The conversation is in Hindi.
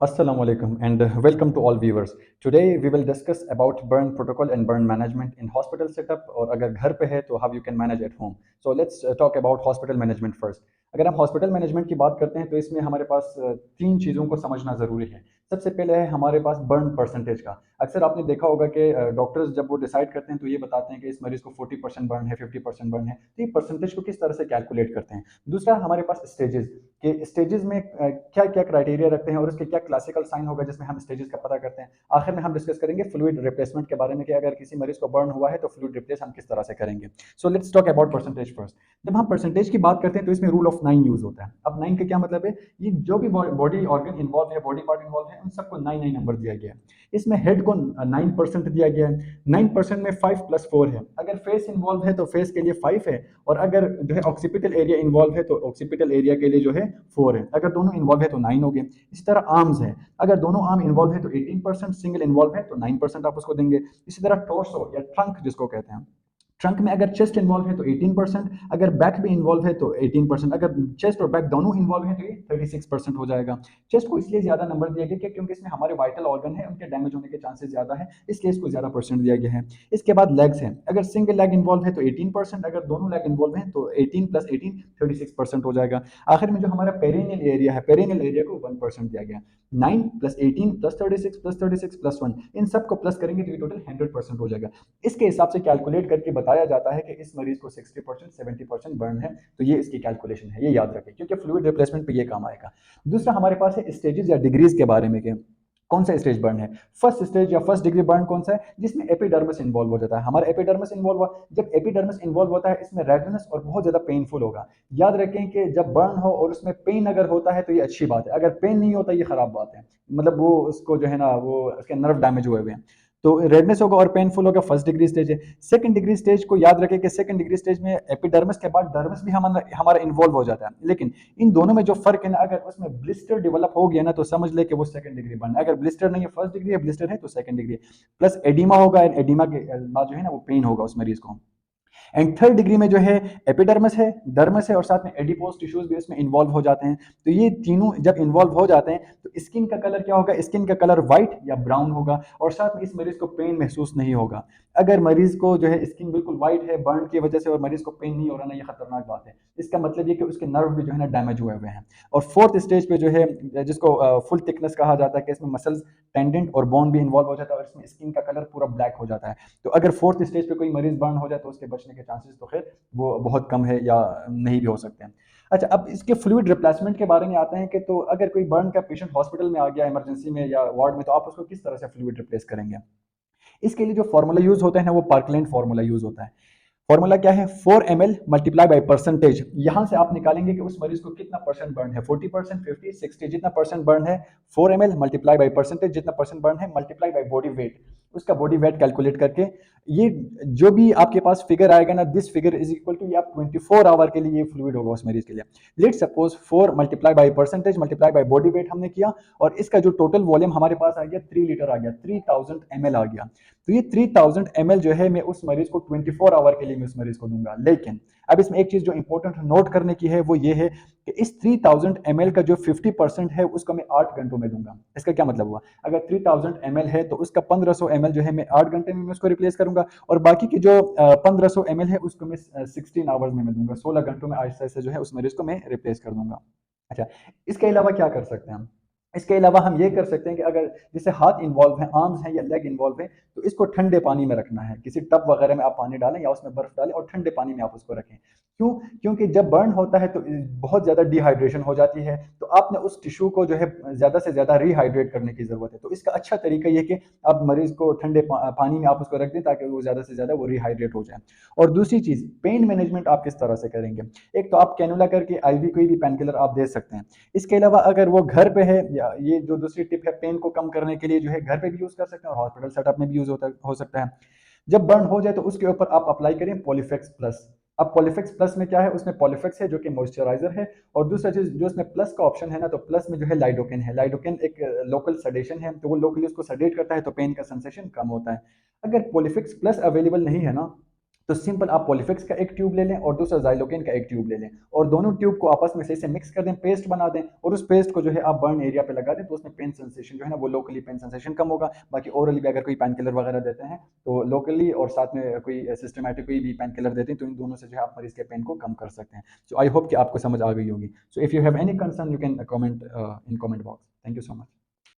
Assalamu alaikum and welcome to all viewers. Today we will discuss about burn protocol and burn management in hospital setup और अगर घर पे है तो how you can manage at home. So let's talk about hospital management first. अगर हम हॉस्पिटल मैनेजमेंट की बात करते हैं तो इसमें हमारे पास तीन चीज़ों को समझना ज़रूरी है। सबसे पहले है हमारे पास बर्न परसेंटेज का। अक्सर आपने देखा होगा कि डॉक्टर्स जब वो डिसाइड करते हैं तो ये बताते हैं कि इस मरीज़ को 40% बर्न है, 50% बर्न है। तो ये परसेंटेज को किस तरह से कैलकुलेट करते हैं। दूसरा हमारे पास स्टेजेस कि स्टेजेस में क्या-क्या क्राइटेरिया रखते हैं और उसके क्या क्लासिकल साइन होगा जिसमें हम स्टेजेस का पता करते हैं। आखिर में हम डिस्कस करेंगे फ्लूइड रिप्लेसमेंट के बारे में कि अगर किसी मरीज़ को बर्न हुआ है तो फ्लूइड रिप्लेस हम किस तरह से करेंगे। So let's talk about percentage first. जब हम परसेंटेज की बात करते हैं तो इसमें रूल ऑफ 9 यूज़ होता है। अब 9 का क्या मतलब है? ये जो भी बॉडी ऑर्गन इन्वॉल्व है, बॉडी पार्ट इन्वॉल्व है, उन सबको 9-9 नंबर दिया गया है। इसमें हेड को 9% दिया गया है। 9% में 5 प्लस 4 है। अगर फेस इन्वॉल्व है तो फेस के लिए 5 है और अगर जो है ऑक्सीपिटल एरिया इन्वॉल्व है तो ऑक्सीपिटल एरिया के लिए जो है 4 है। अगर दोनों इन्वॉल्व है तो 9 हो गए। इसी तरह आर्म्स है। अगर दोनों आर्म इन्वॉल्व है तो 18%, सिंगल इन्वॉल्व है तो 9% आप उसको देंगे। इसी तरह टॉर्सो या ट्रंक जिसको कहते हैं। ट्रंक में अगर चेस्ट इन्वॉल्व है तो 18%, अगर बैक भी इन्वॉल्व है तो 18%, अगर चेस्ट और बैक दोनों इन्वॉल्व है तो ये 36% हो जाएगा। चेस्ट को इसलिए ज़्यादा नंबर दिया गया क्योंकि इसमें हमारे वाइटल ऑर्गन है, उनके डैमेज होने के चांसेस ज़्यादा है, इसलिए इसको ज़्यादा परसेंट दिया गया है। इसके बाद लेग्स हैं। अगर सिंगल लेग इन्वॉल्व है तो 18%, अगर दोनों लेग इन्वॉल्व हैं तो 18 प्लस 18 36% हो जाएगा। आखिर में जो हमारा पेरिनियल एरिया है, पेरिनियल एरिया को 1% दिया गया। 9 प्लस 18 प्लस 36 प्लस 1, इन सबको प्लस करेंगे तो ये टोटल 100% हो जाएगा। इसके हिसाब से कैलकुलेट करके बताया जाता है कि इस मरीज को 60% 70% बर्न है। तो ये इसकी कैलकुलेशन है, ये याद रखें क्योंकि फ्लूइड रिप्लेसमेंट पे ये काम आएगा। दूसरा हमारे पास है स्टेजेस या डिग्रीज के बारे में कि कौन सा स्टेज बर्न है। फर्स्ट स्टेज या फर्स्ट डिग्री बर्न कौन सा है? जिसमें एपिडर्मिस इन्वॉल्व हो जाता है। हमारा एपिडर्मिस इन्वॉल्व हुआ, जब एपिडर्मिस इन्वॉल्व होता है इसमें रेडनेस और बहुत ज्यादा पेनफुल होगा। याद रखें कि जब बर्न हो और उसमें पेन अगर होता है तो ये अच्छी बात है, अगर पेन नहीं होता ये खराब बात है। मतलब वो उसको जो है ना वो उसके नर्व डैमेज हुए हुए हैं। तो रेडनेस होगा और पेनफुल होगा, फर्स्ट डिग्री स्टेज है। सेकंड डिग्री स्टेज को याद रखें कि सेकंड डिग्री स्टेज में एपिडर्मिस के बाद डर्मिस भी हमारा हमारा इन्वॉल्व हो जाता है। लेकिन इन दोनों में जो फर्क है ना, अगर उसमें ब्लिस्टर डेवलप हो गया ना तो समझ ले कि वो सेकंड डिग्री बर्न है। अगर ब्लिस्टर नहीं है फर्स्ट डिग्री है, ब्लिस्टर है तो सेकंड डिग्री। प्लस एडिमा होगा, एडिमा के बाद जो है ना वो पेन होगा उस मरीज को। एंड थर्ड डिग्री में जो है एपिडर्मिस है, डर्मिस है और साथ में एडिपोज टिश्यूज भी इसमें इन्वॉल्व हो जाते हैं। तो ये तीनों जब इन्वॉल्व हो जाते हैं तो स्किन का कलर क्या होगा? स्किन का कलर व्हाइट या ब्राउन होगा और साथ में इस मरीज को पेन महसूस नहीं होगा। अगर मरीज को जो है स्किन बिल्कुल व्हाइट है बर्न की वजह से और मरीज को पेन नहीं हो रहा ना, ये खतरनाक बात है। इसका मतलब ये कि उसके नर्व भी जो है ना डैमेज हुए हुए हैं। और फोर्थ स्टेज पे जो है जिसको फुल थिकनेस कहा जाता है कि इसमें मसल्स, टेंडेंट और बोन भी इन्वॉल्व हो जाता है और इसमें स्किन का कलर पूरा ब्लैक हो जाता है। तो अगर फोर्थ स्टेज पे कोई मरीज बर्न हो जाए तो उसके बचने के चांसेस तो खैर वो बहुत कम है या नहीं भी हो सकते हैं। अच्छा, अब इसके फ्लूइड रिप्लेसमेंट के बारे में आते हैं कि तो अगर कोई बर्न का पेशेंट हॉस्पिटल में आ गया इमरजेंसी में या वार्ड में तो आप उसको किस तरह से फ्लूइड रिप्लेस करेंगे। इसके लिए जो फॉर्मूला यूज होता है ना वो पार्कलैंड फॉर्मूला यूज होता है। फॉर्मूला क्या है? 4 ml मल्टीप्लाई बाई परसेंटेज। यहां से आप निकालेंगे कि उस मरीज को कितना परसेंट बर्न है, 40%, 50, 60, जितना परसेंट बर्न है। 4 ml मल्टीप्लाई बाई परसेंटेज, जितना परसेंट बर्न है, मल्टीप्लाई बाई बॉडी वेट। उसका बॉडी वेट कैलकुलेट करके ये जो भी आपके पास फिगर आएगा ना, this figure is equal to, ये आप 24 आवर के लिए ये फ्लूइड होगा उस मरीज के लिए। Let suppose 4 multiply by percentage multiply by body wait हमने किया और इसका जो टोटल वॉल्यूम हमारे पास आ गया 3 लीटर आ गया, 3000 ml आ गया। तो ये 3000 ml जो है मैं उस मरीज को 24 आवर के लिए मैं उस मरीज को दूंगा। लेकिन अब इसमें एक चीज जो इंपॉर्टेंट नोट करने की है वो ये है कि इस 3000 ml का जो 50% है उसको मैं 8 घंटों में दूंगा। इसका क्या मतलब हुआ? अगर 3000 ml है तो उसका 1500 ml जो है मैं 8 घंटे में मैं उसको रिप्लेस करूंगा और बाकी की जो 1500 ml है उसको मैं 16 आवर्स में मैं दूंगा। 16 घंटों में आहिस्ता आहिस्ता जो है उस मरीज को मैं रिप्लेस कर दूंगा। अच्छा, इसके अलावा क्या कर सकते हैं हम? इसके अलावा हम ये कर सकते हैं कि अगर जैसे हाथ इन्वॉल्व है, आर्म्स हैं या लेग इन्वॉल्व है, तो इसको ठंडे पानी में रखना है। किसी टब वगैरह में आप पानी डालें या उसमें बर्फ डालें और ठंडे पानी में आप उसको रखें। क्यों? क्योंकि जब बर्न होता है तो बहुत ज़्यादा डिहाइड्रेशन हो जाती है, तो आपने उस टिश्यू को जो है ज़्यादा से ज़्यादा रिहाइड्रेट करने की ज़रूरत है। तो इसका अच्छा तरीका ये कि आप मरीज़ को ठंडे पानी में आप उसको रख दें ताकि वो ज़्यादा से ज़्यादा वो रिहाइड्रेट हो जाए। और दूसरी चीज़, पेन मैनेजमेंट आप किस तरह से करेंगे? एक तो आप कैनुला करके आईवी कोई भी पेन किलर आप दे सकते हैं। इसके अलावा अगर वो घर पे है, या ये जो दूसरी टिप है पेन को कम करने के लिए जो है घर पे भी यूज कर सकते हैं और हॉस्पिटल सेटअप में भी यूज होता हो सकता है। जब बर्न हो जाए तो उसके ऊपर आप अप्लाई करें पॉलीफेक्स प्लस। अब पॉलीफेक्स प्लस में क्या है? उसमें पॉलीफेक्स है जो कि मॉइस्चराइजर है और दूसरा चीज जो इसमें प्लस का ऑप्शन है ना, तो प्लस में जो है लाइडोकेन है। लाइडोकेन एक लोकल सडेशन है, तो वो लोकली उसको सडेट करता है तो पेन का सेंसेशन कम होता है। अगर पॉलीफेक्स प्लस अवेलेबल नहीं है ना, तो सिंपल आप पॉलीफिक्स का एक ट्यूब ले लें और दूसरा जाइलोकेन का एक ट्यूब ले लें और दोनों ट्यूब को आपस में सही से मिक्स कर दें, पेस्ट बना दें और उस पेस्ट को जो है आप बर्न एरिया पे लगा दें, तो उसमें पेन सेंसेशन जो है ना वो लोकली पेन सेंसेशन कम होगा। बाकी ओरली भी अगर कोई पेन किलर वगैरह देते हैं तो लोकली और साथ में कोई सिस्टमेटिक कोई भी पेन किलर देते हैं तो इन दोनों से जो है आप मरीज के पेन को कम कर सकते हैं। सो आई होप कि आपको समझ आ गई होगी। So if you have any concern you can comment in comment box. Thank you so much.